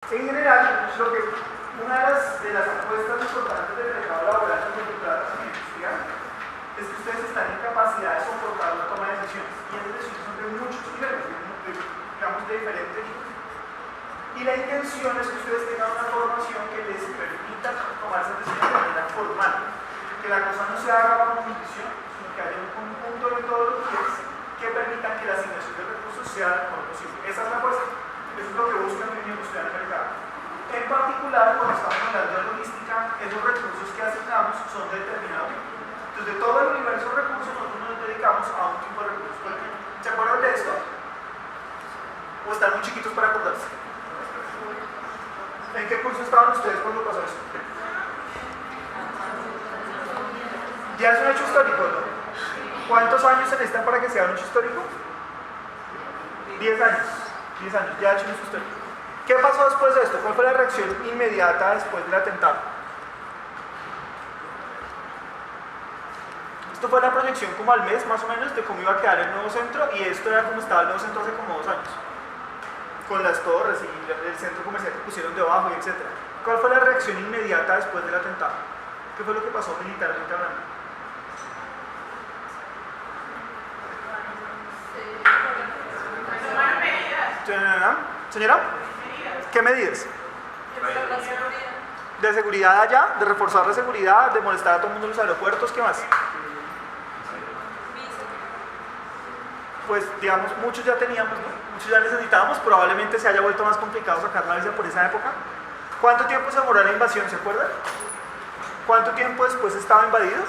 En general, una de las apuestas importantes del mercado laboral contemporáneo industrial es que ustedes están en capacidad de soportar la toma de decisiones. Y esas decisiones son de muchos niveles, digamos de diferentes niveles. Y la intención es que ustedes tengan una formación que les permita tomar esas decisiones de manera formal. Que la cosa no se haga bajo condición, sino que haya un conjunto de metodologías que permitan que la asignación de recursos sea lo mejor posible. Esa es la apuesta. Eso es lo que buscan en la industria del mercado. En particular, cuando estamos hablando de logística, esos recursos que asignamos son de determinado tipo. Entonces, de todo el universo de recursos, nosotros nos dedicamos a un tipo de recursos. ¿Se acuerdan de esto? ¿O están muy chiquitos para acordarse? ¿En qué curso estaban ustedes cuando pasó eso? Ya es un hecho histórico, ¿no? ¿Cuántos años se necesitan para que sea un hecho histórico? 10 años. 10 años, ya ha hecho un hecho histórico. ¿Qué pasó después de esto? ¿Cuál fue la reacción inmediata después del atentado? Esto fue la proyección como al mes más o menos de cómo iba a quedar el nuevo centro, y esto era como estaba el nuevo centro hace como 2 años. Con las torres y el centro comercial que pusieron debajo y etc. ¿Cuál fue la reacción inmediata después del atentado? ¿Qué fue lo que pasó militarmente hablando? Señora, ¿qué medidas? De seguridad allá, de reforzar la seguridad, de molestar a todo el mundo en los aeropuertos, ¿qué más? Pues digamos, muchos ya teníamos, ¿no? Muchos ya necesitábamos, probablemente se haya vuelto más complicado sacar la visa por esa época. ¿Cuánto tiempo se demoró la invasión, se acuerdan? ¿Cuánto tiempo después estaba invadido?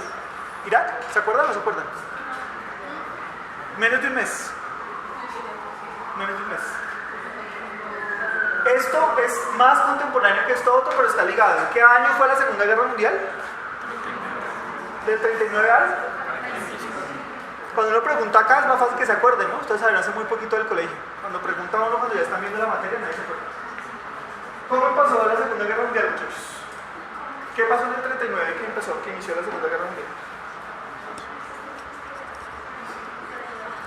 ¿Irak? ¿Se acuerdan o no se acuerdan? Menos de un mes. Menos de un mes. Esto es más contemporáneo que esto otro, pero está ligado. ¿En qué año fue la Segunda Guerra Mundial? ¿Del 39 al? Cuando uno pregunta acá es más fácil que se acuerden, ¿no? Ustedes saben hace muy poquito del colegio. Cuando pregunta uno cuando ya están viendo la materia, nadie se acuerda. ¿Cómo pasó la Segunda Guerra Mundial, muchachos? ¿Qué pasó en el 39 que inició la Segunda Guerra Mundial?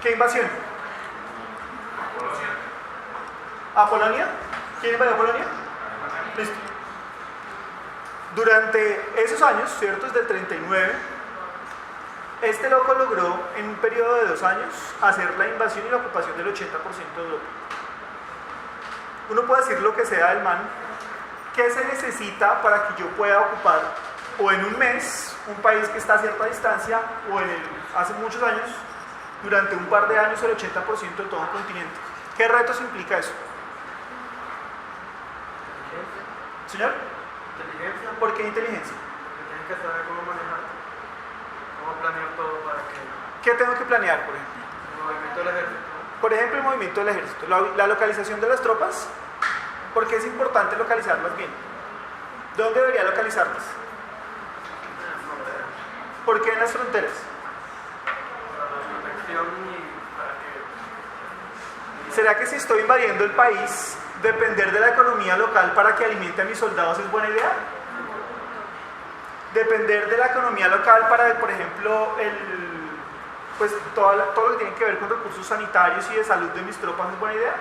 ¿Qué invasión? ¿A Polonia? ¿Quién invadió a Polonia? Listo. Durante esos años, ¿cierto? Desde el 39, este loco logró en un periodo de 2 años hacer la invasión y la ocupación del 80% de Europa. Uno puede decir lo que sea del man. ¿Qué se necesita para que yo pueda ocupar o en un mes un país que está a cierta distancia o hace muchos años, durante un par de años, el 80% de todo un continente? ¿Qué retos implica eso? ¿Señor? Inteligencia. ¿Por qué inteligencia? Porque tienes que saber cómo manejar, cómo planear todo para que... ¿Qué tengo que planear, por ejemplo? El movimiento del ejército. Por ejemplo, el movimiento del ejército. La localización de las tropas. ¿Por qué es importante localizarlas bien? ¿Dónde debería localizarlas? ¿Por qué en las fronteras? Para la protección y para que... ¿Será que si estoy invadiendo el país, depender de la economía local para que alimente a mis soldados es buena idea? Depender de la economía local para, por ejemplo, pues todo lo que tiene que ver con recursos sanitarios y de salud de mis tropas es buena idea.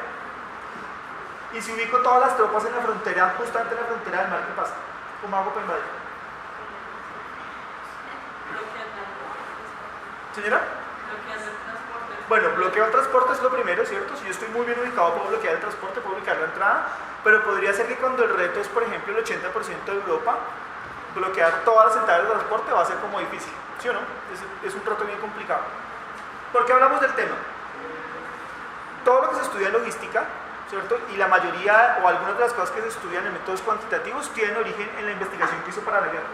Y si ubico todas las tropas en la frontera, justamente en la frontera del mar, ¿qué pasa? ¿Cómo hago para invadir? ¿Señora? Bueno, bloqueo el transporte es lo primero, ¿cierto? Si yo estoy muy bien ubicado, puedo bloquear el transporte, puedo bloquear la entrada, pero podría ser que cuando el reto es, por ejemplo, el 80% de Europa, bloquear todas las entradas de transporte va a ser como difícil, ¿sí o no? Es un reto bien complicado. ¿Por qué hablamos del tema? Todo lo que se estudia en logística, ¿cierto? Y la mayoría o algunas de las cosas que se estudian en métodos cuantitativos tienen origen en la investigación que hizo para la guerra.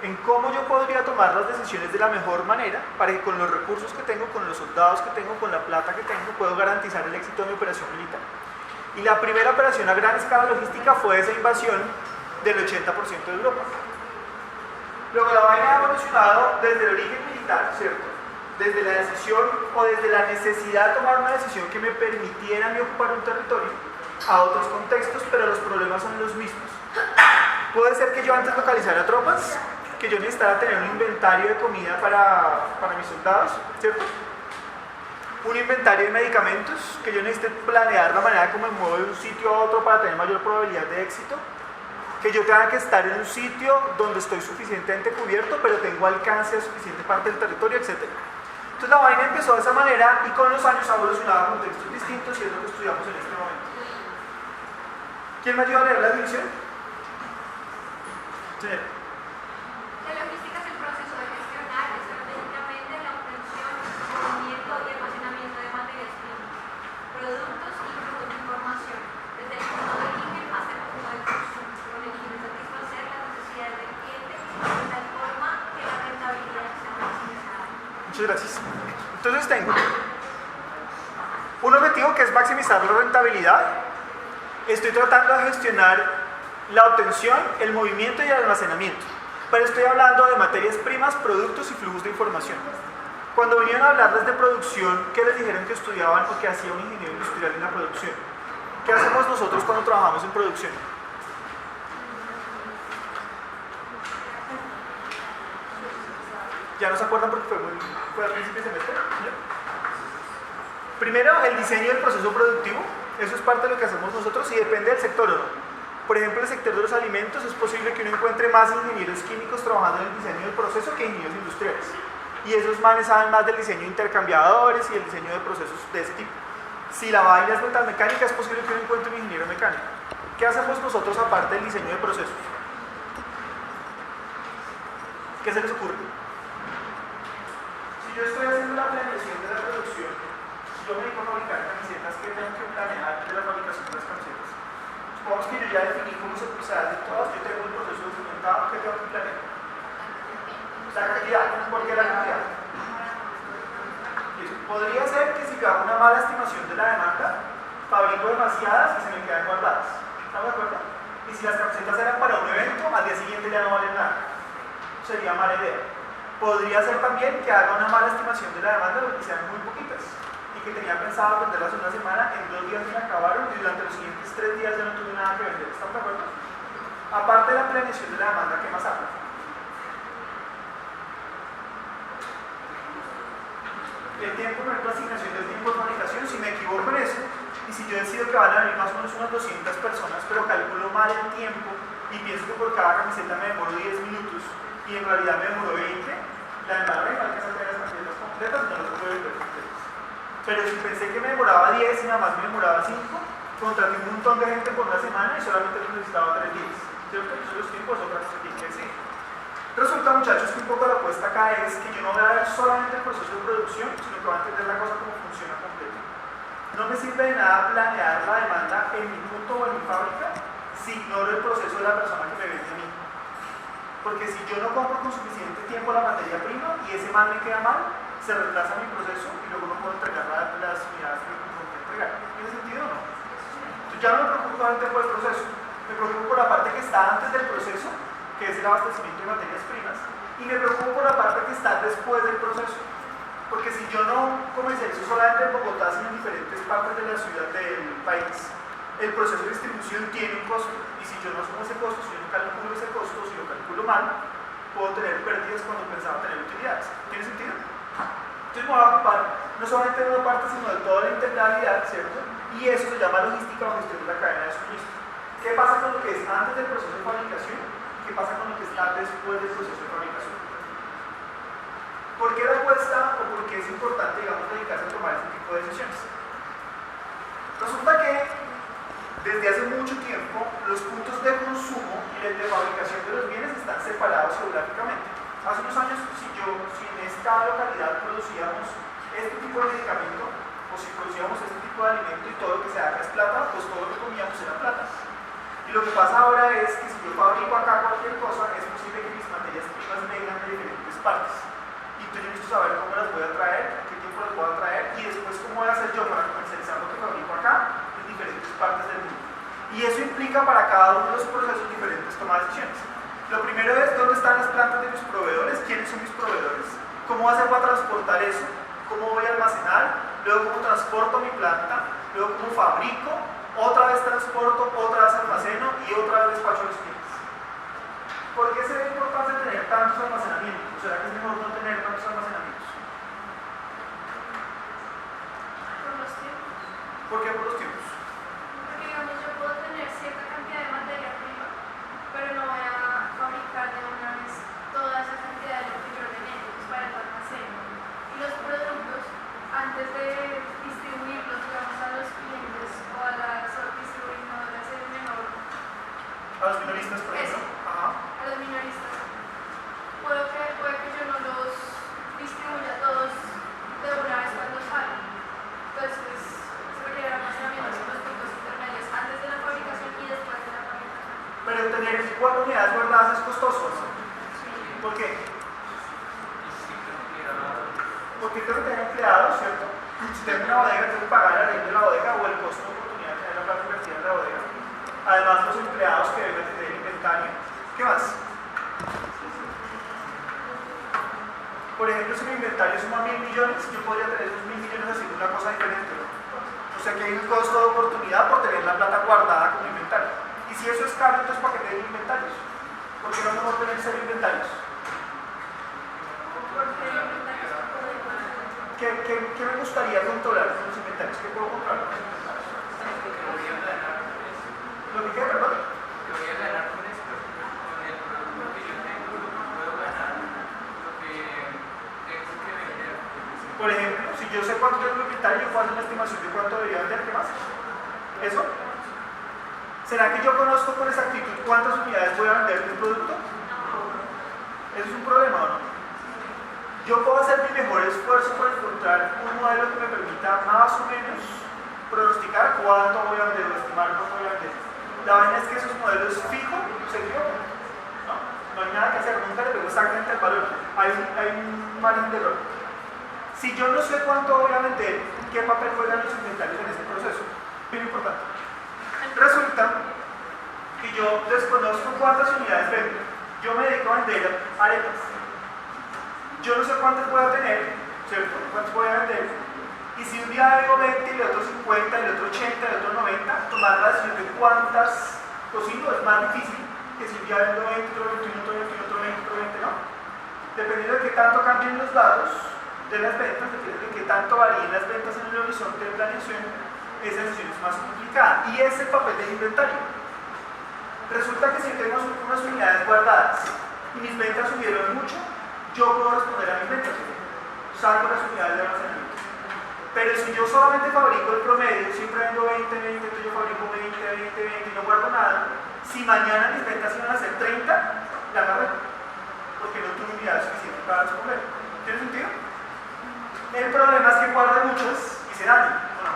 En cómo yo podría tomar las decisiones de la mejor manera para que con los recursos que tengo, con los soldados que tengo, con la plata que tengo, puedo garantizar el éxito de mi operación militar. Y la primera operación a gran escala logística fue esa invasión del 80% de Europa. Luego la vaina ha evolucionado desde el origen militar, ¿cierto? Desde la decisión o desde la necesidad de tomar una decisión que me permitiera a mí ocupar un territorio a otros contextos, pero los problemas son los mismos. Puede ser que yo antes localizara tropas, que yo necesitara tener un inventario de comida para mis soldados, ¿cierto? un inventario de medicamentos, que yo necesite planear la manera como me muevo de un sitio a otro para tener mayor probabilidad de éxito, que yo tenga que estar en un sitio donde estoy suficientemente cubierto, pero tengo alcance a suficiente parte del territorio, etc. Entonces la vaina empezó de esa manera y con los años ha evolucionado a contextos distintos y es lo que estudiamos en este momento. ¿Quién me ayuda a leer la definición? Sí. La logística es el proceso de gestionar estratégicamente la obtención, movimiento y almacenamiento de materias primas, productos y flujos de información, desde el punto de origen hasta el punto de consumo, con el fin de satisfacer las necesidades del cliente de tal forma que la rentabilidad sea maximizada. Muchas gracias. Entonces tengo un objetivo que es maximizar la rentabilidad. Estoy tratando de gestionar la obtención, el movimiento y el almacenamiento. Pero estoy hablando de materias primas, productos y flujos de información. Cuando vinieron a hablarles de producción, ¿qué les dijeron que estudiaban o que hacía un ingeniero industrial en la producción? ¿Qué hacemos nosotros cuando trabajamos en producción? ¿Ya no se acuerdan porque fue al principio de semestre? Primero, el diseño del proceso productivo. Eso es parte de lo que hacemos nosotros y depende del sector o no. Por ejemplo, en el sector de los alimentos es posible que uno encuentre más ingenieros químicos trabajando en el diseño del proceso que ingenieros industriales. Y esos manes saben más del diseño de intercambiadores y el diseño de procesos de ese tipo. Si la vaina es metalmecánica, es posible que uno encuentre un ingeniero mecánico. ¿Qué hacemos nosotros aparte del diseño de procesos? ¿Qué se les ocurre? Si yo estoy haciendo la planeación de la producción, si yo me dedico a fabricar camisetas, ¿qué tengo que planear de la fabricación de las camisetas? Supongamos que yo ya definí cómo se hacen todas, yo tengo el proceso documentado, ¿qué tengo que planear? La cantidad, ¿por qué la cantidad? Podría ser que si yo hago una mala estimación de la demanda, fabrico demasiadas y se me quedan guardadas. ¿Estamos de acuerdo? Y si las camisetas eran para un evento, al día siguiente ya no valen nada. Sería mala idea. Podría ser también que haga una mala estimación de la demanda, porque sean muy poquitas. Y que tenía pensado venderlas una semana, en 2 días me acabaron y durante los siguientes 3 días ya no tuve nada que vender. ¿Estamos de acuerdo? Aparte de la planeación de la demanda, ¿qué más habla? El tiempo, por ejemplo, asignación del tiempo de fabricación, si me equivoco en eso, y si yo decido que van a venir más o menos unas 200 personas, pero calculo mal el tiempo y pienso que por cada camiseta me demoro 10 minutos y en realidad me demoro 20, la demanda me falta hacer las camisetas completas, no las puedo vender completas. Pero si pensé que me demoraba 10 y nada más me demoraba 5, contraté un montón de gente por una semana y solamente necesitaba 3 días. ¿Cierto? Entonces los tiempos son otras que sí. Resulta, muchachos, que un poco la apuesta acá es que yo no voy a ver solamente el proceso de producción, sino que voy a entender la cosa como funciona completa. No me sirve de nada planear la demanda en mi punto o en mi fábrica si ignoro el proceso de la persona que me vende a mí. Porque si yo no compro con suficiente tiempo la materia prima y ese mal me queda mal, se retrasa mi proceso y luego no puedo entregar las unidades que me comprometí a entregar. ¿Tiene sentido o no? Entonces ya no me preocupo solamente por el proceso, me preocupo por la parte que está antes del proceso, que es el abastecimiento de materias primas, y me preocupo por la parte que está después del proceso. Porque si yo no comercializo solamente en Bogotá, sino en diferentes partes de la ciudad del país, el proceso de distribución tiene un costo, y si yo no asumo ese costo, si yo no calculo ese costo, si lo calculo mal, puedo tener pérdidas cuando pensaba tener utilidades. ¿Tiene sentido? Entonces me voy a ocupar no solamente de una parte, sino de toda la integralidad, ¿cierto? Y eso se llama logística o gestión de la cadena de suministro. ¿Qué pasa con lo que es antes del proceso de fabricación? ¿Qué pasa con lo que está después del proceso de fabricación? ¿Por qué la apuesta o por qué es importante, digamos, dedicarse a tomar ese tipo de decisiones? Resulta que desde hace mucho tiempo los puntos de consumo y el de fabricación de los bienes están separados geográficamente. Hace unos años, si en esta localidad producíamos este tipo de medicamento, o si producíamos este tipo de alimento y todo lo que se haga es plata, pues todo lo que comíamos era plata. Y lo que pasa ahora es que si yo fabrico acá cualquier cosa, es posible que mis materias primas vengan de diferentes partes. Y entonces yo necesito saber cómo las voy a traer, qué tiempo las voy a traer, y después cómo voy a hacer yo para comercializar lo que fabrico acá en diferentes partes del mundo. Y eso implica para cada uno de los procesos diferentes tomar decisiones. Lo primero es dónde están las plantas de mis proveedores, quiénes son mis proveedores, cómo voy a hacer para transportar eso, cómo voy a almacenar, luego cómo transporto mi planta, luego cómo fabrico, otra vez transporto, otra vez almaceno y otra vez despacho a los clientes. ¿Por qué será importante tener tantos almacenamientos? ¿O será que es mejor no tener tantos almacenamientos? A los minoristas, por ejemplo. Ajá. A los minoristas. Puede que yo no los distribuya a todos de una vez cuando salen. Entonces, se requiere almacenamiento de los puntos intermedios antes de la fabricación y después de la fabricación. Pero tener 4 unidades guardadas es costoso. ¿Por qué? Porque tengo que tener empleados, ¿cierto? Si tengo una bodega, tengo que pagar la renta de la bodega o el costo de oportunidad de tener la plata invertida en la bodega. Además, los empleados que deben tener el inventario. ¿Qué más? Por ejemplo, si mi inventario suma 1.000 millones, yo podría tener esos 1.000 millones haciendo una cosa diferente, ¿no? O sea que hay un costo de oportunidad por tener la plata guardada como inventario. Y si eso es caro, entonces ¿para qué tener inventarios? ¿Por qué no mejor tener 0 inventarios? ¿Qué me gustaría controlar con los inventarios? ¿Qué puedo comprar con los inventarios? ¿Lo que queda, perdón? Lo voy a ganar con esto, con el producto que yo tengo, lo que puedo ganar, lo que tengo que vender. Por ejemplo, si yo sé cuánto tengo que inventario, yo puedo hacer una estimación de cuánto debería vender, ¿qué más? ¿Eso? ¿Será que yo conozco con exactitud cuántas unidades voy a vender de un producto? ¿Eso es un problema o no? Yo puedo hacer mi mejor esfuerzo para encontrar un modelo que me permita más o menos pronosticar cuánto voy a vender o estimar cuánto voy a vender. La vaina es que esos modelos fijos se equivocan. No hay nada que hacer, nunca le pego exactamente el valor. Hay un margen de error. Si yo no sé cuánto voy a vender, ¿qué papel juegan los inventarios en ese proceso? Bien importante. Resulta que yo desconozco cuántas unidades vendo. Yo me dedico a vender arepas. Yo no sé cuántas voy a tener, ¿cierto? ¿Cuántas voy a vender? Y si un día vendo 20, y el otro 50, y el otro 80, y el otro 90, tomar la decisión de cuántas cocino es más difícil que si un día vendo 20, otro 21, otro 21, otro 20, otro 20, ¿no? Dependiendo de qué tanto cambien los datos de las ventas, dependiendo de qué tanto varíen las ventas en el horizonte de planeación, esa decisión es más complicada. Y es el papel del inventario. Resulta que si tenemos unas unidades guardadas y mis ventas subieron mucho, yo puedo responder a mis ventas, salvo las unidades de almacenamiento. Pero si yo solamente fabrico el promedio, siempre vendo 20, 20, entonces yo fabrico 20, 20, 20 y no guardo nada, si mañana mis ventas iban a ser 30, la agarré, porque no tuve unidades suficientes para responder. ¿Tiene sentido? El problema es que guarde muchas y se dañen, ¿o no?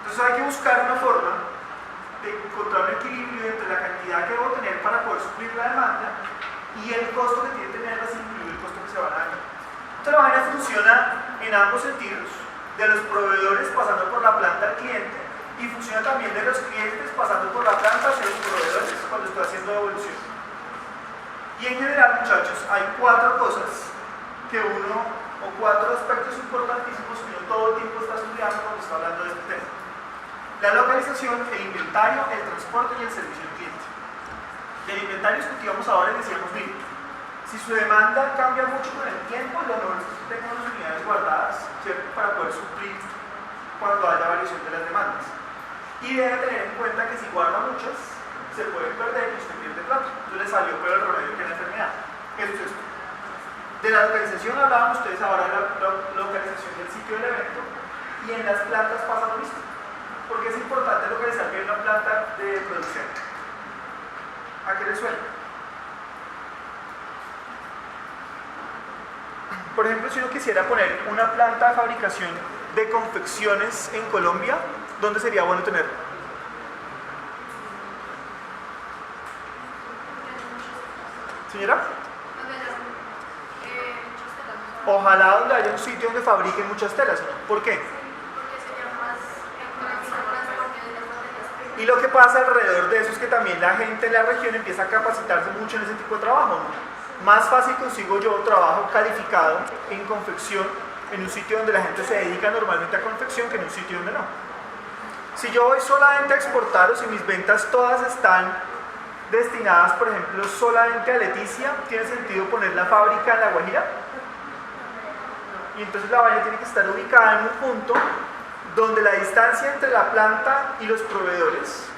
Entonces hay que buscar una forma de encontrar un equilibrio entre la cantidad que debo tener para poder suplir la demanda y el costo que tiene tenerlas, incluido el costo que se van a dañar. Entonces la vaina funciona en ambos sentidos, de los proveedores pasando por la planta al cliente, y funciona también de los clientes pasando por la planta hacia los proveedores cuando estoy haciendo devolución. Y en general, muchachos, hay 4 cosas que o 4 aspectos importantísimos que uno todo el tiempo está estudiando cuando está hablando de este tema: la localización, el inventario, el transporte y el servicio al cliente. Del inventario discutíamos ahora y decíamos, mire, si su demanda cambia mucho con el tiempo, lo mejor es que tenga unas unidades guardadas, ¿cierto?, para poder suplir cuando haya variación de las demandas. Y debe tener en cuenta que si guarda muchas, se pueden perder y usted pierde plata. Entonces le salió peor el remedio que la enfermedad. Eso es esto. De la localización hablaban ustedes ahora de la localización del sitio del evento, y en las plantas pasa lo mismo. Porque es importante localizar bien una planta de producción. ¿A qué le suena? Por ejemplo, si uno quisiera poner una planta de fabricación de confecciones en Colombia, ¿dónde sería bueno tenerlo? ¿Señora? Ojalá donde haya un sitio donde fabriquen muchas telas, ¿no? ¿Por qué? Y lo que pasa alrededor de eso es que también la gente en la región empieza a capacitarse mucho en ese tipo de trabajo, ¿no? Más fácil consigo yo trabajo calificado en confección en un sitio donde la gente se dedica normalmente a confección que en un sitio donde no. Si yo voy solamente a exportar, o si mis ventas todas están destinadas, por ejemplo, solamente a Leticia, ¿tiene sentido poner la fábrica en La Guajira? Y entonces la vaina tiene que estar ubicada en un punto donde la distancia entre la planta y los proveedores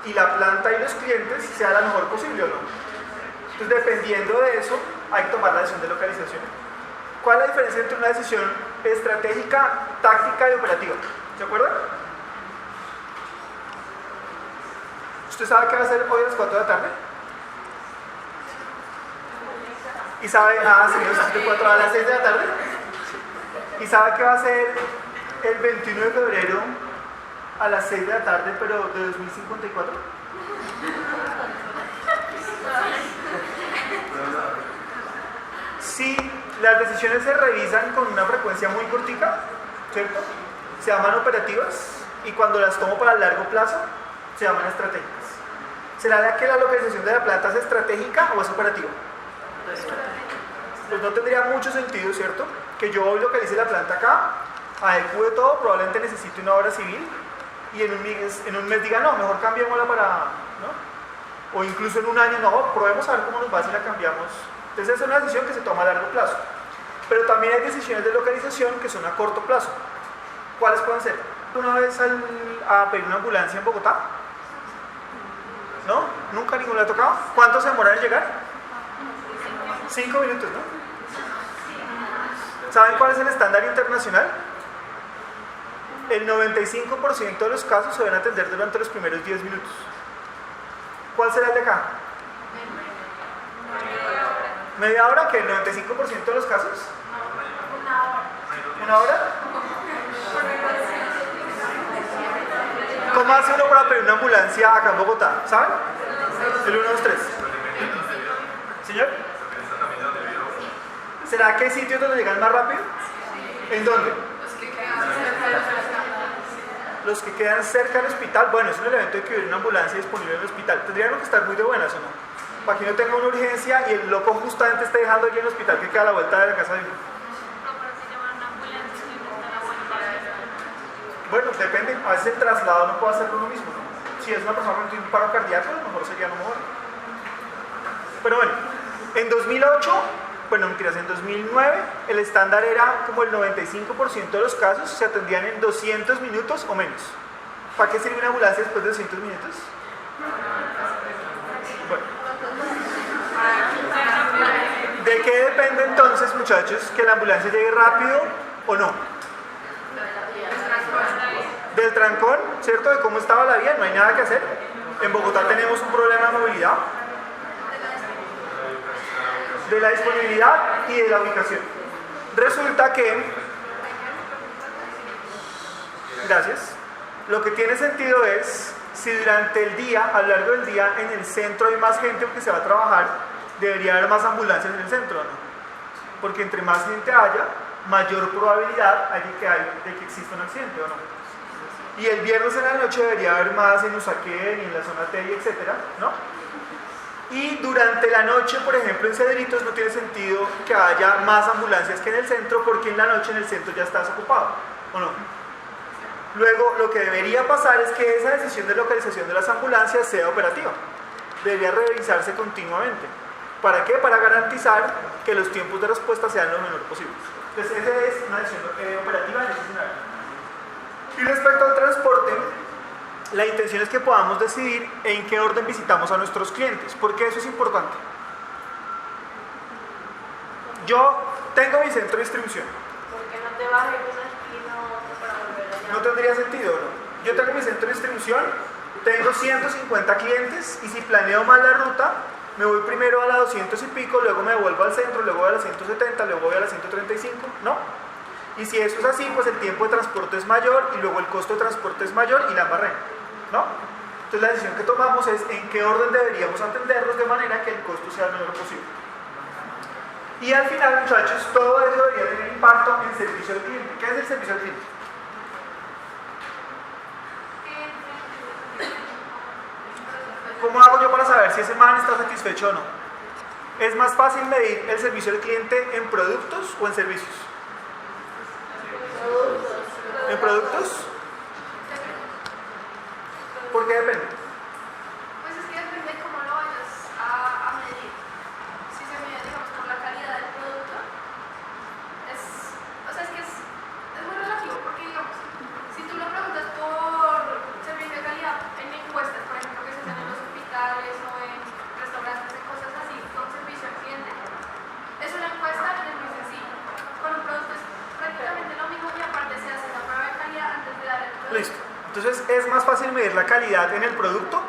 y la planta y los clientes sea la mejor posible, ¿o no? Entonces, dependiendo de eso, hay que tomar la decisión de localización. ¿Cuál es la diferencia entre una decisión estratégica, táctica y operativa? ¿Se acuerdan? ¿Usted sabe qué va a hacer hoy a las 4 de la tarde? ¿Y sabe, sí, de 4 a las 6 de la tarde? ¿Y sabe qué va a hacer el 21 de febrero a las 6 de la tarde, pero de 2054? Si las decisiones se revisan con una frecuencia muy cortica, ¿cierto? Se llaman operativas, y cuando las tomo para largo plazo, se llaman estratégicas. ¿Será que la localización de la planta es estratégica o es operativa? Pues no tendría mucho sentido, ¿cierto? Que yo hoy localice la planta acá, adecue todo, probablemente necesite una obra civil, y en un mes diga, no, mejor cambiémosla para, ¿no? O incluso en un año, no, probemos a ver cómo nos va si la cambiamos. Entonces esa es una decisión que se toma a largo plazo. Pero también hay decisiones de localización que son a corto plazo. ¿Cuáles pueden ser? ¿Una vez a pedir una ambulancia en Bogotá? ¿No? ¿Nunca ninguno le ha tocado? ¿Cuánto se demoran en llegar? 5 minutos, ¿no? ¿Saben cuál es el estándar internacional? El 95% de los casos se deben atender durante los primeros 10 minutos. ¿Cuál será el de acá? ¿Media hora? ¿Que el 95% de los casos? ¿Una hora? ¿Cómo hace uno para pedir una ambulancia acá en Bogotá? ¿Saben? El 1, 2, 3. ¿Señor? ¿Será que hay sitios donde llegan más rápido? ¿En dónde? Los que quedan cerca del hospital. Bueno, es un elemento de que hubiera una ambulancia disponible en el hospital. Tendrían que estar muy de buenas, ¿o no? Para que no tenga una urgencia y el loco justamente esté dejando aquí en el hospital que queda a la vuelta de la casa de uno. Bueno, depende. A veces el traslado no puede hacerlo uno mismo, ¿no? Si es una persona que tiene un paro cardíaco, a lo mejor sería no mejor. Pero bueno, en 2008, bueno, mentiras, en 2009, el estándar era como el 95% de los casos se atendían en 200 minutos o menos. ¿Para qué sirve una ambulancia después de 200 minutos? Bueno. ¿De qué depende entonces, muchachos, que la ambulancia llegue rápido o no? Del trancón, ¿cierto? De cómo estaba la vía, no hay nada que hacer. En Bogotá tenemos un problema de movilidad, de la disponibilidad y de la ubicación. Resulta que, gracias, lo que tiene sentido es, si durante el día, a lo largo del día, en el centro hay más gente que se va a trabajar, debería haber más ambulancias en el centro, ¿no? Porque entre más gente haya, mayor probabilidad hay de que exista un accidente, ¿o no? Y el viernes en la noche debería haber más en Usaquén y en la zona T, etcétera, ¿no? Y durante la noche, por ejemplo, en Cedritos no tiene sentido que haya más ambulancias que en el centro, porque en la noche en el centro ya está desocupado, ¿o no? Luego, lo que debería pasar es que esa decisión de localización de las ambulancias sea operativa. Debería revisarse continuamente. ¿Para qué? Para garantizar que los tiempos de respuesta sean lo menor posible. Entonces, esa es una decisión operativa en ese escenario. Y respecto al transporte, la intención es que podamos decidir en qué orden visitamos a nuestros clientes. ¿Por qué eso es importante? Yo tengo mi centro de distribución. ¿Por qué no te bajes aquí para volver allá? No tendría sentido, ¿no? Yo tengo mi centro de distribución, tengo 150 clientes y si planeo mal la ruta, me voy primero a la 200 y pico, luego me devuelvo al centro, luego voy a la 170, luego voy a la 135, ¿no? Y si eso es así, pues el tiempo de transporte es mayor y luego el costo de transporte es mayor y la embarré, ¿no? Entonces la decisión que tomamos es en qué orden deberíamos atenderlos de manera que el costo sea el menor posible. Y al final, muchachos, todo eso debería tener impacto en servicio al cliente. ¿Qué es el servicio al cliente? ¿Cómo hago yo para saber si ese man está satisfecho o no? ¿Es más fácil medir el servicio al cliente en productos o en servicios? ¿En productos? ¿Por qué depende? Pues es que depende de cómo lo vayas a medir. Si se mide, digamos, por la calidad del producto, o sea, es que es muy relativo, porque, digamos, si tú lo preguntas por servicio de calidad en encuestas, por ejemplo, que se hacen en los hospitales o en restaurantes, en cosas así, con servicio al cliente, es una encuesta y es muy sencillo. Con un producto es prácticamente lo mismo y aparte se hace la prueba de calidad antes de dar el producto. Listo. Entonces, ¿es más fácil medir la calidad en el producto?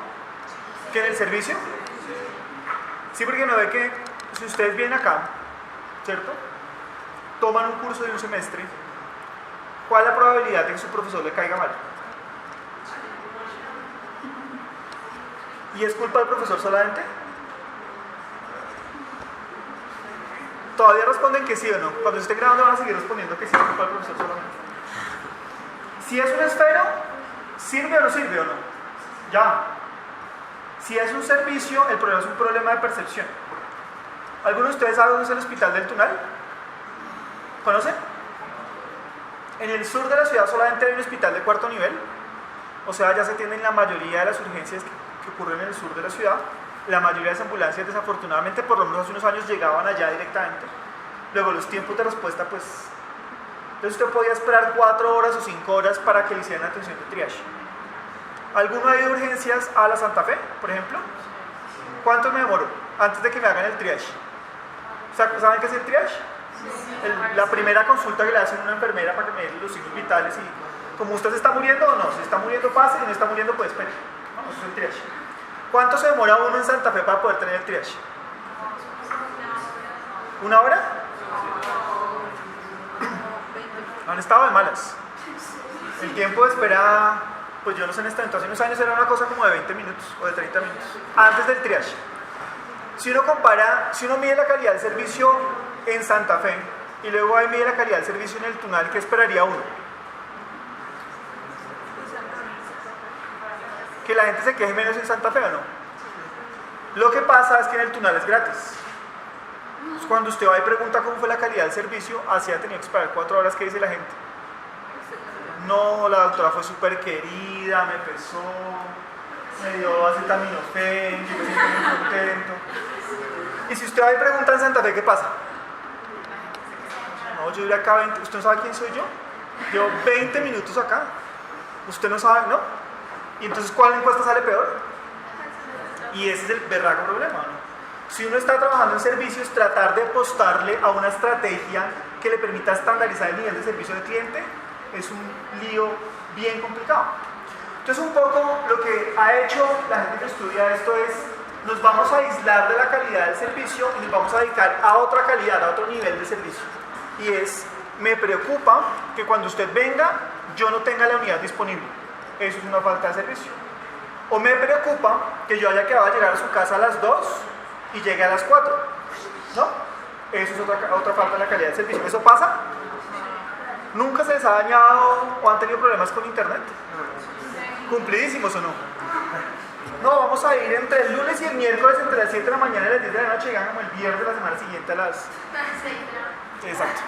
¿Que en el servicio? Sí, porque no ve que si ustedes vienen acá, ¿cierto? Toman un curso de un semestre, ¿cuál es la probabilidad de que su profesor le caiga mal? ¿Y es culpa del profesor solamente? Todavía responden que sí o no. Cuando se esté grabando van a seguir respondiendo que sí, es culpa del profesor solamente. Si es un esfero, ¿sirve o no sirve o no? Ya. Si es un servicio, el problema es un problema de percepción. ¿Alguno de ustedes sabe dónde es el hospital del Tunal? ¿Conocen? En el sur de la ciudad solamente hay un hospital de 4º nivel. O sea, ya se atienden la mayoría de las urgencias que ocurren en el sur de la ciudad. La mayoría de las ambulancias, desafortunadamente, por lo menos hace unos años llegaban allá directamente. Luego los tiempos de respuesta, pues... Entonces usted podía esperar 4 horas o 5 horas para que le hicieran atención de triage. ¿Alguno ha ido de urgencias a la Santa Fe, por ejemplo? ¿Cuánto me demoro antes de que me hagan el triage? ¿Saben qué es el triage? La primera consulta que le hacen a una enfermera para que me den los signos vitales y como usted se está muriendo o no, si está muriendo pase, si no está muriendo pues espere. Eso es el triage. ¿Cuánto se demora uno en Santa Fe para poder tener el triage? ¿1 hora? Han estado de malas. El tiempo de espera, pues yo no sé en este momento, hace unos años era una cosa como de 20 minutos o de 30 minutos, antes del triage. Si uno compara, si uno mide la calidad del servicio en Santa Fe y luego ahí mide la calidad del servicio en el Tunal, ¿qué esperaría uno? ¿Que la gente se queje menos en Santa Fe o no? Lo que pasa es que en el Tunal es gratis. Entonces, cuando usted va y pregunta cómo fue la calidad del servicio, así ha tenido que esperar 4 horas, ¿qué dice la gente? No, la doctora fue súper querida, me pesó, me dio acetaminofén, yo me siento muy contento. Y si usted va y pregunta en Santa Fe, ¿qué pasa? No, yo iré acá 20, ¿usted no sabe quién soy yo? Llevo 20 minutos acá, usted no sabe, ¿no? Y entonces, ¿cuál encuesta sale peor? Y ese es el berraco problema, ¿no? Si uno está trabajando en servicios, tratar de apostarle a una estrategia que le permita estandarizar el nivel de servicio del cliente es un lío bien complicado. Entonces, un poco lo que ha hecho la gente que estudia esto es, nos vamos a aislar de la calidad del servicio y nos vamos a dedicar a otra calidad, a otro nivel de servicio. Y es, me preocupa que cuando usted venga, yo no tenga la unidad disponible. Eso es una falta de servicio. O me preocupa que yo haya quedado a llegar a su casa a las 2 y llegue a las 4, ¿no? Eso es otra falta de la calidad del servicio. ¿Eso pasa? ¿Nunca se les ha dañado o han tenido problemas con internet? ¿Cumplidísimos o no? No, vamos a ir entre el lunes y el miércoles entre las 7 de la mañana y las 10 de la noche, llegan como el viernes de la semana siguiente a las... Exacto.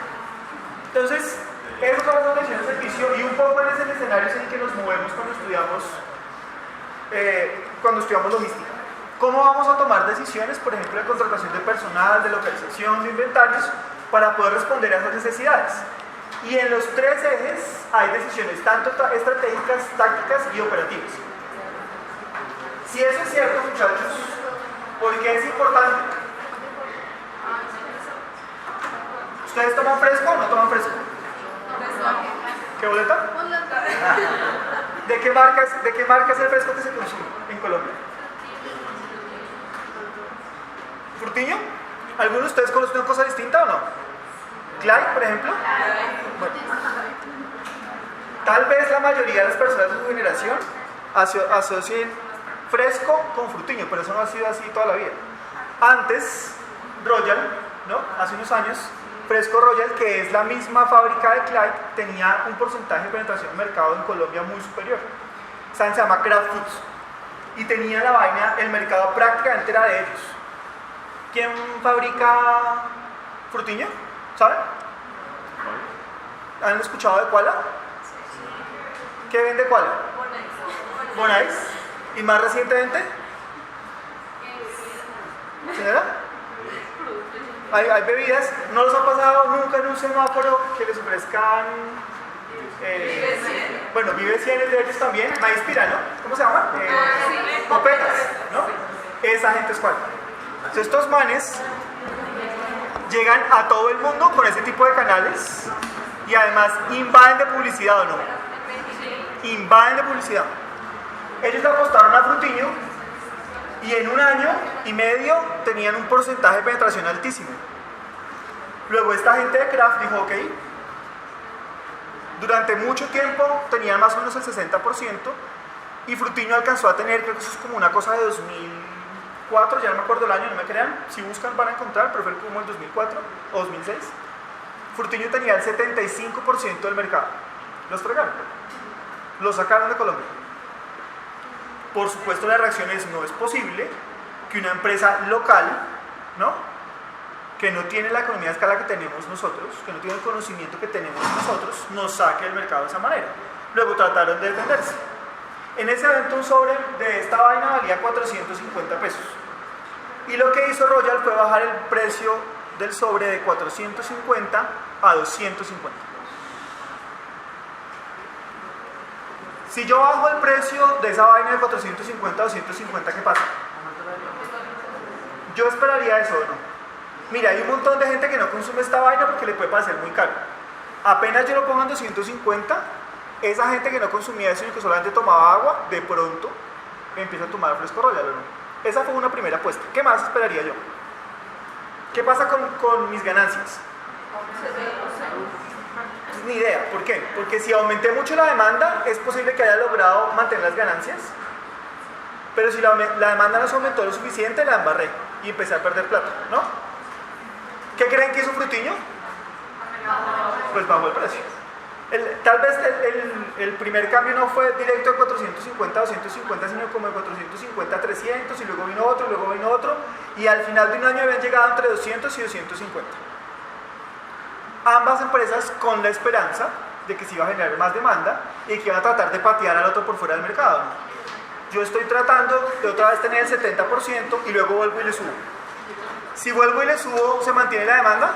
Entonces, eso son las condiciones de servicio y un poco en ese escenario es en el que nos movemos cuando estudiamos logística. ¿Cómo vamos a tomar decisiones, por ejemplo, de contratación de personal, de localización, de inventarios, para poder responder a esas necesidades? Y en los 3 ejes hay decisiones tanto estratégicas, tácticas y operativas. Si eso es cierto, muchachos, ¿por qué es importante? ¿Ustedes toman fresco o no toman fresco? ¿Qué boleta? ¿De qué marca es el fresco que se consume en Colombia? ¿Frutiño? ¿Alguno de ustedes conoce una cosa distinta o no? ¿Clyde, por ejemplo? Bueno, tal vez la mayoría de las personas de su generación asocien fresco con frutiño, pero eso no ha sido así toda la vida. Antes, Royal, ¿no? Hace unos años, Fresco Royal, que es la misma fábrica de Clyde, tenía un porcentaje de penetración de mercado en Colombia muy superior. ¿Saben? Se llama Kraft Foods. Y tenía la vaina, el mercado prácticamente era de ellos. ¿Quién fabrica frutiño? ¿Saben? ¿Han escuchado de Koala? ¿Qué vende Koala? Bonais. ¿Y más recientemente? ¿Señora? Hay bebidas, ¿no les ha pasado nunca en un semáforo que les ofrezcan? Bueno, Vive 100 es de ellos también, Maíz Pira, ¿no? ¿Cómo se llama? Copetas, ¿no? Esa gente es Koala. Entonces, estos manes llegan a todo el mundo con ese tipo de canales y además invaden de publicidad, ¿o no? Invaden de publicidad. Ellos le apostaron a frutiño Y en un año y medio tenían un porcentaje de penetración altísimo. Luego esta gente de Kraft dijo, ok, durante mucho tiempo tenían más o menos el 60% y Frutiño alcanzó a tener, creo que eso es como una cosa de 2004, ya no me acuerdo el año, no me crean, si buscan van a encontrar, pero fue como el 2004 o 2006. Frutiño tenía el 75% del mercado. Los fregaron, los sacaron de Colombia. Por supuesto la reacción es, no es posible que una empresa local, ¿no?, que no tiene la economía de escala que tenemos nosotros, que no tiene el conocimiento que tenemos nosotros, nos saque del mercado de esa manera. Luego trataron de defenderse. En ese evento un sobre de esta vaina valía 450 pesos. Y lo que hizo Royal fue bajar el precio del sobre de 450 a 250. Si yo bajo el precio de esa vaina de 450 a 250, ¿qué pasa? Yo esperaría eso, ¿no? Mira, hay un montón de gente que no consume esta vaina porque le puede parecer muy caro. Apenas yo lo pongo en 250, esa gente que no consumía eso y que solamente tomaba agua, de pronto empieza a tomar fresco Royal, ¿o no? Esa fue una primera apuesta. ¿Qué más esperaría yo? ¿Qué pasa con mis ganancias? Ni idea. ¿Por qué? Porque si aumenté mucho la demanda, es posible que haya logrado mantener las ganancias. Pero si la demanda no se aumentó lo suficiente, la embarré y empecé a perder plata, ¿no? ¿Qué creen que hizo Frutiño? Pues bajó el precio. Tal vez el primer cambio no fue directo de 450 a 250, sino como de 450 a 300, y luego vino otro, y al final de un año habían llegado entre 200 y 250. Ambas empresas con la esperanza de que se iba a generar más demanda y que iban a tratar de patear al otro por fuera del mercado, ¿no? Yo estoy tratando de otra vez tener el 70% y luego vuelvo y le subo. Si vuelvo y le subo, ¿se mantiene la demanda?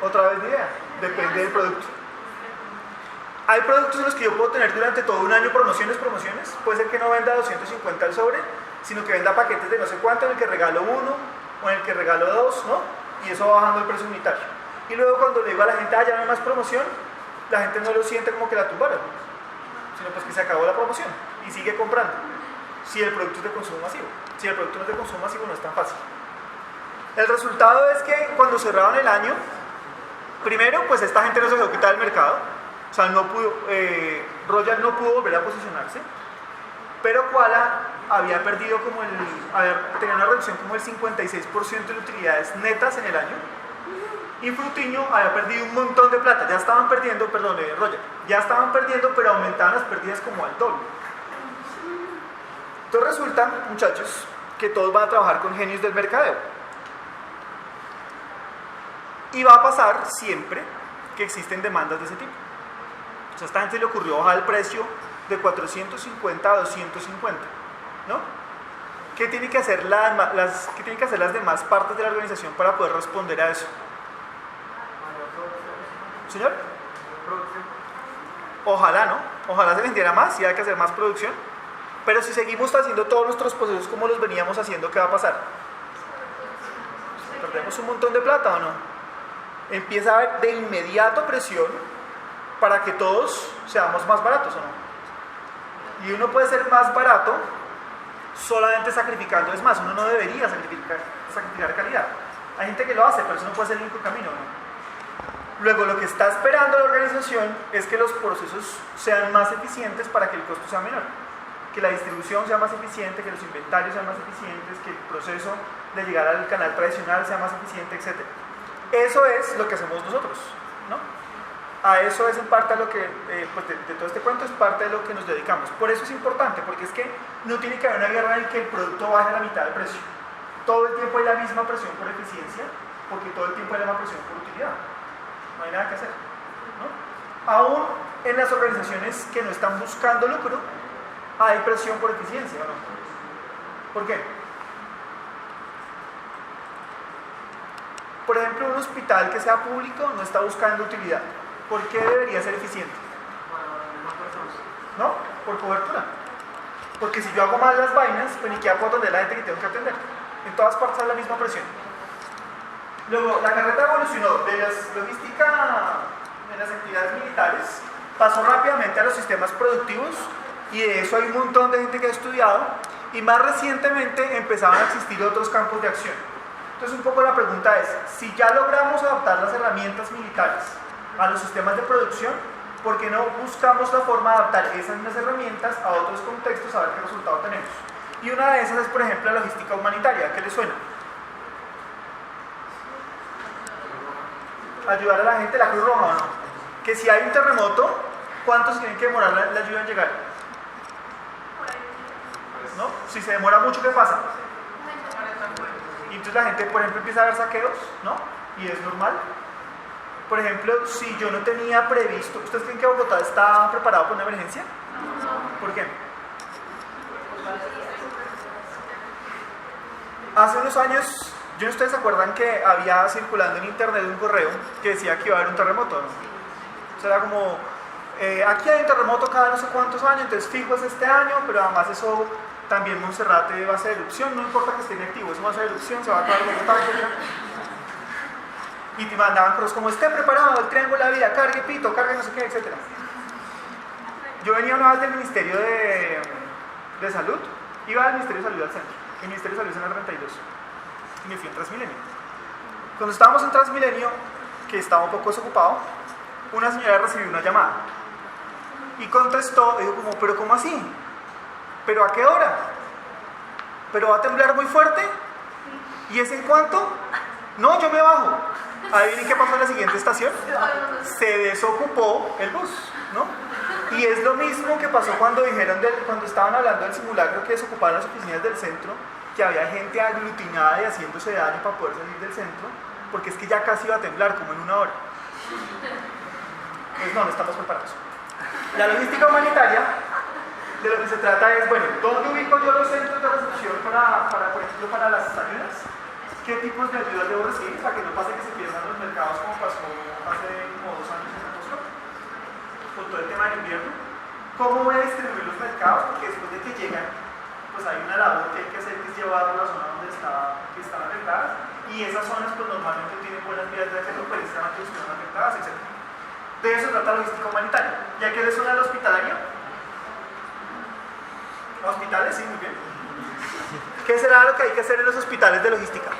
Otra vez ni idea, depende del producto. Hay productos en los que yo puedo tener durante todo un año promociones. Puede ser que no venda 250 el sobre, sino que venda paquetes de no sé cuánto, en el que regalo uno o en el que regalo dos, ¿no? Y eso va bajando el precio unitario. Y luego cuando le digo a la gente, ya no hay más promoción, la gente no lo siente como que la tumbaron, sino pues que se acabó la promoción y sigue comprando. Si el producto es de consumo masivo. Si el producto no es de consumo masivo, no es tan fácil. El resultado es que cuando cerraron el año, primero, pues esta gente no se dejó quitar del mercado. O sea, Royal no pudo volver a posicionarse. Pero Koala había perdido tenía una reducción como el 56% de utilidades netas en el año. Y Frutiño había perdido un montón de plata. Ya estaban perdiendo, Royal. Ya estaban perdiendo, pero aumentaban las pérdidas como al doble. Entonces resulta, muchachos, que todos van a trabajar con genios del mercadeo. Y va a pasar siempre que existen demandas de ese tipo. O sea, a esta gente le ocurrió bajar el precio de 450 a 250, ¿no? ¿Qué tienen que hacer las demás partes de la organización para poder responder a eso? ¿Señor? Ojalá, ¿no? Ojalá se vendiera más y hay que hacer más producción. Pero si seguimos haciendo todos nuestros procesos como los veníamos haciendo, ¿qué va a pasar? ¿Perdemos un montón de plata o no? Empieza a haber de inmediato presión para que todos seamos más baratos, ¿o no? Y uno puede ser más barato solamente sacrificando. Es más, uno no debería sacrificar calidad. Hay gente que lo hace, pero eso no puede ser el único camino, ¿no? Luego, lo que está esperando la organización es que los procesos sean más eficientes para que el costo sea menor. Que la distribución sea más eficiente, que los inventarios sean más eficientes, que el proceso de llegar al canal tradicional sea más eficiente, etc. Eso es lo que hacemos nosotros, ¿no? A eso es en parte lo que, pues de todo este cuento, es parte de lo que nos dedicamos. Por eso es importante, porque es que no tiene que haber una guerra en que el producto baje a la mitad del precio. Todo el tiempo hay la misma presión por eficiencia, porque todo el tiempo hay la misma presión por utilidad. No hay nada que hacer, ¿no? Aún en las organizaciones que no están buscando lucro, hay presión por eficiencia, ¿o no? ¿Por qué? Por ejemplo, un hospital que sea público no está buscando utilidad. ¿Por qué debería ser eficiente? ¿No? Por cobertura. Porque si yo hago mal las vainas, pues ni siquiera puedo atender a la gente que tengo que atender. En todas partes hay la misma presión. Luego, la carreta evolucionó de la logística de las actividades militares, pasó rápidamente a los sistemas productivos y de eso hay un montón de gente que ha estudiado, y más recientemente empezaban a existir otros campos de acción. Entonces un poco la pregunta es, si ya logramos adaptar las herramientas militares a los sistemas de producción, ¿por qué no buscamos la forma de adaptar esas mismas herramientas a otros contextos a ver qué resultado tenemos? Y una de esas es, por ejemplo, la logística humanitaria. ¿Qué les suena? Ayudar a la gente, la Cruz Roja o no. Que si hay un terremoto, ¿cuántos tienen que demorar la ayuda en llegar? ¿No? Si se demora mucho, ¿qué pasa? Y entonces la gente, por ejemplo, empieza a ver saqueos, ¿no? Y es normal. Por ejemplo, si yo no tenía previsto, ¿ustedes creen que Bogotá está preparado para una emergencia? ¿Por qué? Hace unos años, yo no ustedes se acuerdan que había circulando en internet un correo que decía que iba a haber un terremoto, ¿no? O sea, era como, aquí hay un terremoto cada no sé cuántos años, entonces fijo es este año, pero además eso también Monserrate va a hacer erupción, no importa que esté inactivo, eso va a hacer erupción, se va a acabar Bogotá, etc. Y te mandaban cosas como, esté preparado, el triángulo de la vida, cargue pito, cargue no sé qué, etc. Yo venía una vez del Ministerio de Salud, iba al Ministerio de Salud al centro, el Ministerio de Salud es en la 32, y me fui en Transmilenio. Cuando estábamos en Transmilenio, que estaba un poco desocupado, una señora recibió una llamada y contestó, dijo como, ¿pero cómo así? ¿Pero a qué hora? ¿Pero va a temblar muy fuerte? ¿Y es en cuánto? No, yo me bajo. ¿Adivinen qué pasó en la siguiente estación? Se desocupó el bus, ¿no? Y es lo mismo que pasó cuando cuando estaban hablando del simulacro que desocuparon las oficinas del centro, que había gente aglutinada y haciéndose daño para poder salir del centro, porque es que ya casi iba a temblar, como en una hora. Pues no estamos preparados. La logística humanitaria, de lo que se trata es, bueno, ¿dónde ubico yo los centros de recepción para por ejemplo, para las ayudas? ¿Qué tipos de ayudas debo recibir para que no pase que se pierdan los mercados como pasó hace como 2 años en Apóstol, con todo el tema del invierno? ¿Cómo voy a distribuir los mercados? Porque después de que llegan, pues hay una labor que hay que hacer, que es llevarlo a la zona donde están afectadas, y esas zonas pues normalmente tienen buenas vías de acceso, precisamente están afectadas, etc. De eso se trata la logística humanitaria. ¿Y a qué le suena el hospitalario? ¿Hospitales? Sí, muy bien. ¿Qué será lo que hay que hacer en los hospitales de logística?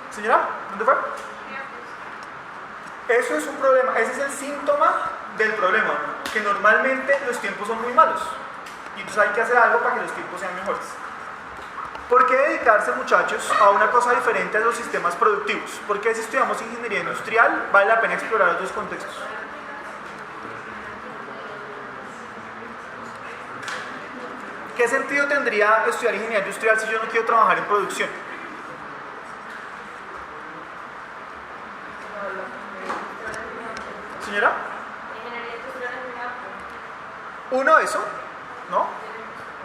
Señora, ¿dónde fue? Eso es un problema, ese es el síntoma del problema, ¿no? Que normalmente los tiempos son muy malos y entonces hay que hacer algo para que los tiempos sean mejores. ¿Por qué dedicarse, muchachos, a una cosa diferente a los sistemas productivos? ¿Por qué si estudiamos ingeniería industrial vale la pena explorar otros contextos? ¿Qué sentido tendría estudiar ingeniería industrial si yo no quiero trabajar en producción? ¿Señora? Uno, eso, ¿no?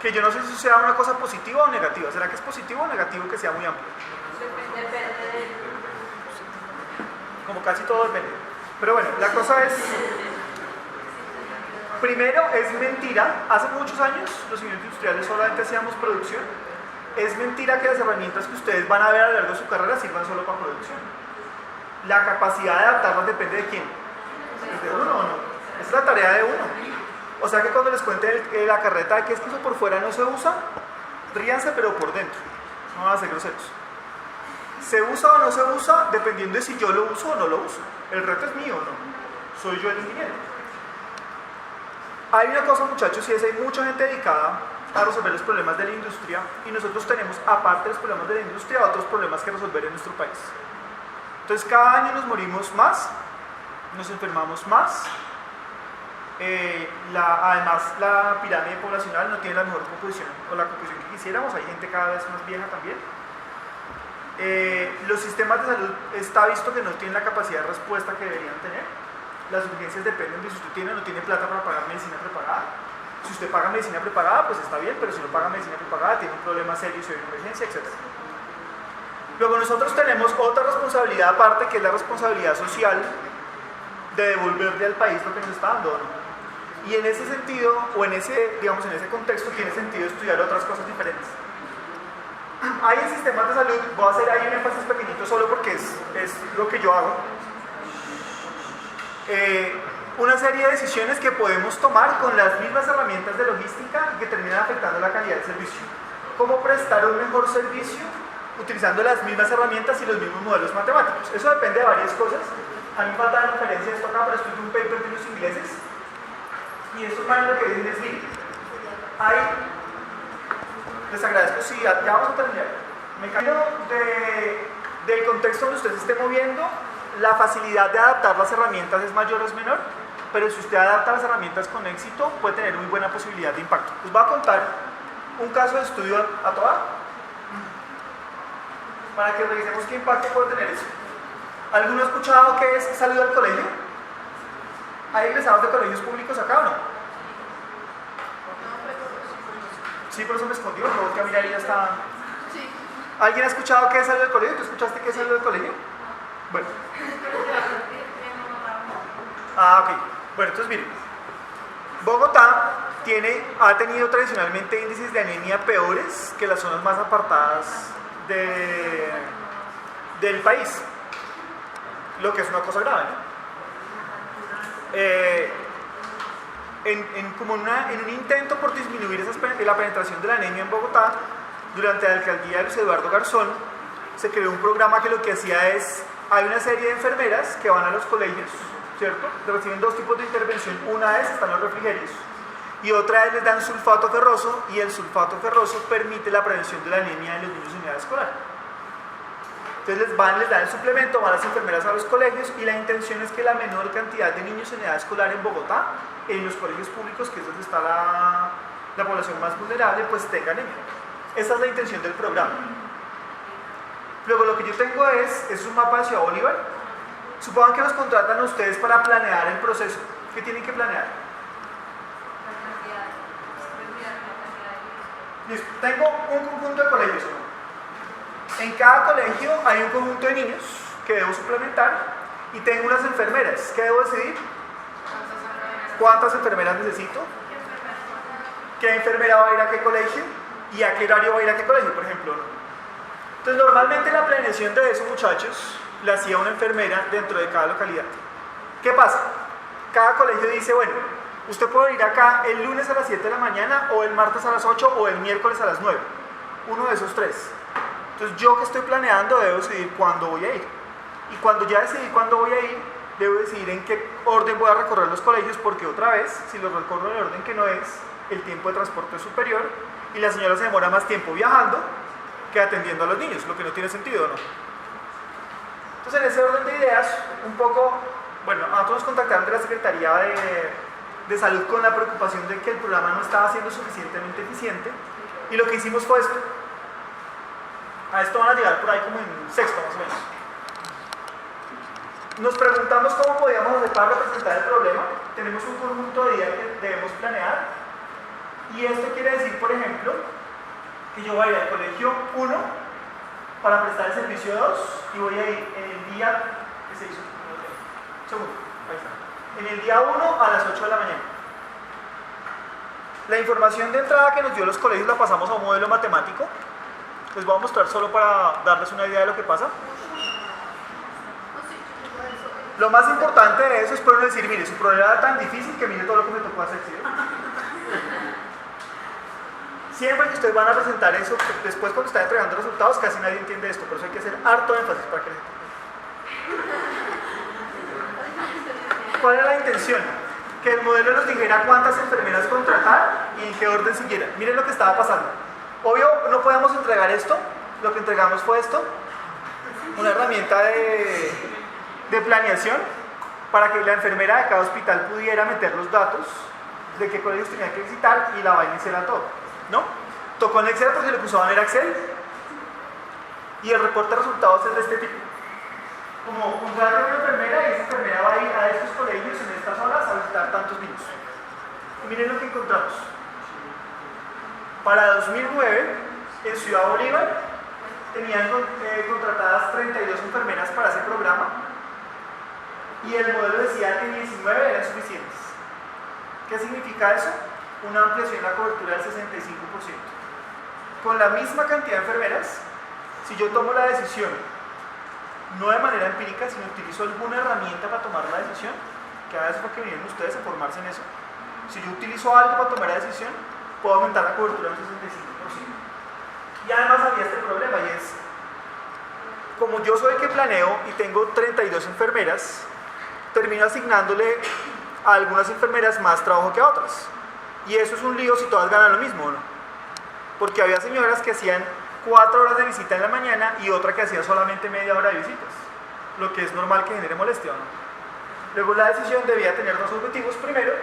Que yo no sé si sea una cosa positiva o negativa. ¿Será que es positivo o negativo que sea muy amplio? Como casi todo depende. Pero bueno, la cosa es... Primero, es mentira. Hace muchos años los ingenieros industriales solamente hacíamos producción. Es mentira que las herramientas que ustedes van a ver a lo largo de su carrera sirvan solo para producción. La capacidad de adaptarlas depende de quién. ¿Es de uno o no? Es la tarea de uno. O sea que cuando les cuente la carreta de que es que eso por fuera no se usa, ríanse pero por dentro. No van a ser groseros. ¿Se usa o no se usa? Dependiendo de si yo lo uso o no lo uso. El reto es mío, ¿no? Soy yo el ingeniero. Hay una cosa, muchachos, y es hay mucha gente dedicada a resolver los problemas de la industria y nosotros tenemos, aparte de los problemas de la industria, otros problemas que resolver en nuestro país. Entonces cada año nos morimos más, nos enfermamos más, además la pirámide poblacional no tiene la mejor composición o la composición que quisiéramos, hay gente cada vez más vieja también. Los sistemas de salud está visto que no tienen la capacidad de respuesta que deberían tener. Las urgencias dependen de si usted tiene o no tiene plata para pagar medicina preparada. Si usted paga medicina preparada, pues está bien, pero si no paga medicina preparada, tiene un problema serio, si hay una emergencia, etc. Luego nosotros tenemos otra responsabilidad aparte, que es la responsabilidad social de devolverle al país lo que nos está dando, ¿no? Y en ese sentido, o en ese, digamos, en ese contexto, tiene sentido estudiar otras cosas diferentes. Hay en sistemas de salud, voy a hacer ahí un énfasis pequeñito solo porque es lo que yo hago. una serie de decisiones que podemos tomar con las mismas herramientas de logística y que terminan afectando la calidad del servicio. ¿Cómo prestar un mejor servicio utilizando las mismas herramientas y los mismos modelos matemáticos? Eso depende de varias cosas. A mí me falta la referencia de esto acá, pero esto es un paper de los ingleses. Y estos manes lo que dicen es, miren, les agradezco, sí, ya vamos a terminar. Me cambio del contexto donde usted se esté moviendo, la facilidad de adaptar las herramientas es mayor o es menor, pero si usted adapta las herramientas con éxito, puede tener muy buena posibilidad de impacto. Les voy a contar un caso de estudio a toda, para que revisemos qué impacto puede tener eso. ¿Alguno ha escuchado qué es salud al colegio? ¿Hay egresados de colegios públicos acá o no? Sí, por eso me escondió, luego que a mirar ya está. Sí. ¿Alguien ha escuchado qué es salud del colegio? ¿Tú escuchaste qué es salud del colegio? Bueno. Ah, ok. Bueno, entonces miren. Bogotá ha tenido tradicionalmente índices de anemia peores que las zonas más apartadas del país. Lo que es una cosa grave, ¿no? En un intento por disminuir la penetración de la anemia en Bogotá, durante la alcaldía de Luis Eduardo Garzón, se creó un programa que lo que hacía es, hay una serie de enfermeras que van a los colegios, ¿cierto? Reciben dos tipos de intervención, una es, están los refrigerios, y otra es les dan sulfato ferroso, y el sulfato ferroso permite la prevención de la anemia en los niños en edad escolar. Entonces les dan el suplemento, van las enfermeras a los colegios y la intención es que la menor cantidad de niños en edad escolar en Bogotá, en los colegios públicos, que es donde está la población más vulnerable, pues tenga anemia. Esa es la intención del programa. Luego lo que yo tengo es un mapa de Ciudad Bolívar. Supongan que los contratan a ustedes para planear el proceso. ¿Qué tienen que planear? Listo. Tengo un conjunto de colegios, ¿no? En cada colegio hay un conjunto de niños que debo suplementar y tengo unas enfermeras. ¿Qué debo decidir? ¿Cuántas enfermeras necesito? ¿Qué enfermera va a ir a qué colegio? ¿Y a qué horario va a ir a qué colegio, por ejemplo? Entonces, normalmente la planeación de esos muchachos la hacía una enfermera dentro de cada localidad. ¿Qué pasa? Cada colegio dice, bueno, usted puede ir acá el lunes a las 7 de la mañana, o el martes a las 8, o el miércoles a las 9. Uno de esos tres. Entonces yo que estoy planeando debo decidir cuándo voy a ir. Y cuando ya decidí cuándo voy a ir, debo decidir en qué orden voy a recorrer los colegios, porque otra vez, si los recorro en el orden que no es, el tiempo de transporte es superior y la señora se demora más tiempo viajando que atendiendo a los niños, lo que no tiene sentido, ¿no? Entonces en ese orden de ideas, un poco, bueno, a nosotros nos contactaron de la Secretaría de Salud con la preocupación de que el programa no estaba siendo suficientemente eficiente, y lo que hicimos fue esto. A esto van a llegar por ahí como en sexto más o menos. Nos preguntamos cómo podíamos hacer para representar el problema. Tenemos un conjunto de ideas que debemos planear, y esto quiere decir, por ejemplo, que yo voy a ir al colegio 1 para prestar el servicio 2 y voy a ir en el día que se hizo, segundo, ahí está, en el día 1 a las 8 de la mañana. La información de entrada que nos dio los colegios la pasamos a un modelo matemático. Les voy a mostrar solo para darles una idea de lo que pasa. Lo más importante de eso es poder decir, mire, su problema era tan difícil que mire todo lo que me tocó hacer, ¿sí? Siempre que ustedes van a presentar eso, después cuando están entregando resultados, casi nadie entiende esto, por eso hay que hacer harto énfasis para que les entiendan. ¿Cuál era la intención? Que el modelo nos dijera cuántas enfermeras contratar y en qué orden siguieran. Miren lo que estaba pasando. Obvio, no podemos entregar esto, lo que entregamos fue esto, una herramienta de planeación para que la enfermera de cada hospital pudiera meter los datos de qué colegios tenía que visitar y la vaina hiciera todo, ¿no? Tocó en Excel porque lo que usaban era Excel, y el reporte de resultados es de este tipo. Como contrata una enfermera y esa enfermera va a ir a estos colegios en estas horas a visitar tantos niños. Y miren lo que encontramos. Para 2009, en Ciudad Bolívar, tenían contratadas 32 enfermeras para ese programa, y el modelo decía que 19 eran suficientes. ¿Qué significa eso? Una ampliación en la cobertura del 65%. Con la misma cantidad de enfermeras, si yo tomo la decisión, no de manera empírica, sino utilizo alguna herramienta para tomar la decisión, que a veces fue que vinieron ustedes a formarse en eso. Si yo utilizo algo para tomar la decisión, puedo aumentar la cobertura en un 65%. Y además había este problema, y es, como yo soy el que planeo y tengo 32 enfermeras, termino asignándole a algunas enfermeras más trabajo que a otras. Y eso es un lío si todas ganan lo mismo, ¿no? Porque había señoras que hacían 4 horas de visita en la mañana y otra que hacía solamente media hora de visitas, lo que es normal que genere molestia, ¿no? Luego la decisión debía tener 2 objetivos. Primero,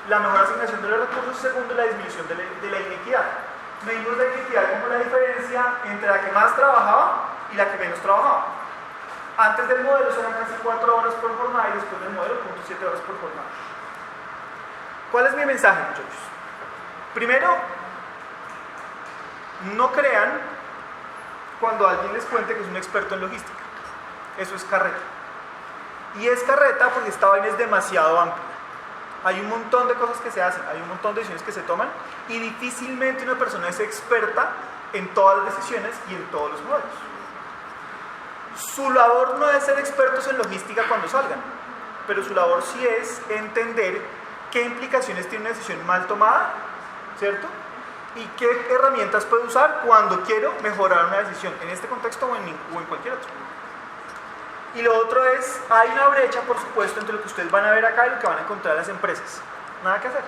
la mejor asignación de los recursos. Segundo, la disminución de la inequidad. Medimos la inequidad como la diferencia entre la que más trabajaba y la que menos trabajaba. Antes del modelo eran casi 4 horas por jornada y después del modelo 0.7 horas por jornada. ¿Cuál es mi mensaje, muchachos? Primero, no crean cuando alguien les cuente que es un experto en logística. Eso es carreta. Y es carreta porque esta vaina es demasiado amplia. Hay un montón de cosas que se hacen, hay un montón de decisiones que se toman y difícilmente una persona es experta en todas las decisiones y en todos los modelos. Su labor no es ser expertos en logística cuando salgan, pero su labor sí es entender qué implicaciones tiene una decisión mal tomada, ¿cierto? Y qué herramientas puedo usar cuando quiero mejorar una decisión, en este contexto o en cualquier otro. Y lo otro es, hay una brecha, por supuesto, entre lo que ustedes van a ver acá y lo que van a encontrar en las empresas. Nada que hacer.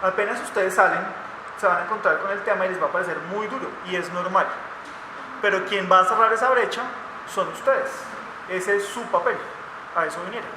Apenas ustedes salen, se van a encontrar con el tema y les va a parecer muy duro, y es normal. Pero quien va a cerrar esa brecha son ustedes. Ese es su papel. A eso vinieron.